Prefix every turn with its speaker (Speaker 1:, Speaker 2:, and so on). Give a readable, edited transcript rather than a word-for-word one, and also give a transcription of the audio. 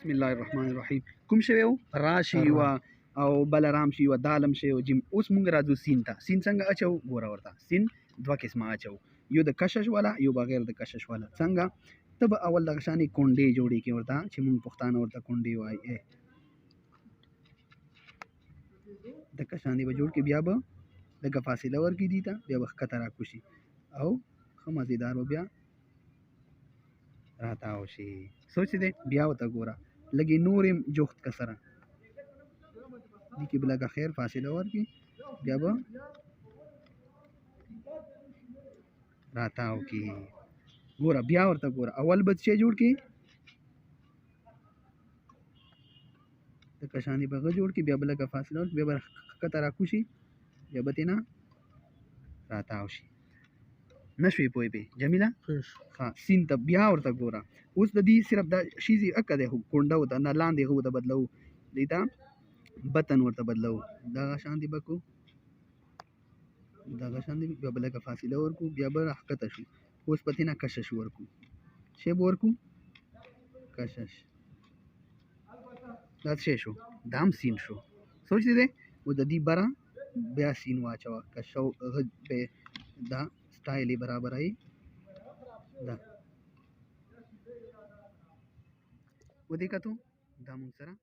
Speaker 1: بسم الله الرحمن الرحیم. کوم شی و راشي و او بلرام شي و دالم شي او جیم. اوس مونږ راځو سین ته. سین څنګه اچو ګوره ورته. سین دوه قسمه اچو، یو د کشش والا یو بغیر د کشش والا. څنګه تب اول دغه شانې کونډې جوړې کې ورته چې مونږ پښتانه ورته کونډې وایي. د کشانې به جوړ کې بیا به دغه فاصله ورکې دي ته بیا به ښکته راکوشي او ښه مزېدار به بیا راتاو شي. سوچ دې بیا ورته ګوره لږې نورې جوخت که سره دې کې به لږه خیر فاصله ورکړي بیا به راتاو کې. ګوره بیا ورته ګوره اول به څه جوړ کې د کشانې به جوړ کې بیا به لږه فاصله ورکړي بیا به ښکته راکوشي بیا به تېنه راتاو شي. نشوې پوه پې جمیله ها. سین ته بیا ورته ګوره. اوس د دې صرف دا شیزې اکه دی خو کونډه وته نه لاندې هغه ورته بدلو دی ته بطن ورته بدلو دغه شانتې به کو دغه شانتې بیا به لږه فاصله ورکو بیا به راښکته شو. اوس په تېنه کشش ورکو شی به ورکو کشش. دا څه شو دا هم سین شو. سوچ دی و د دې بره بیا سین واچوه که شو دا سټایل یې برابروي دا ودې کتو دا مونږ سره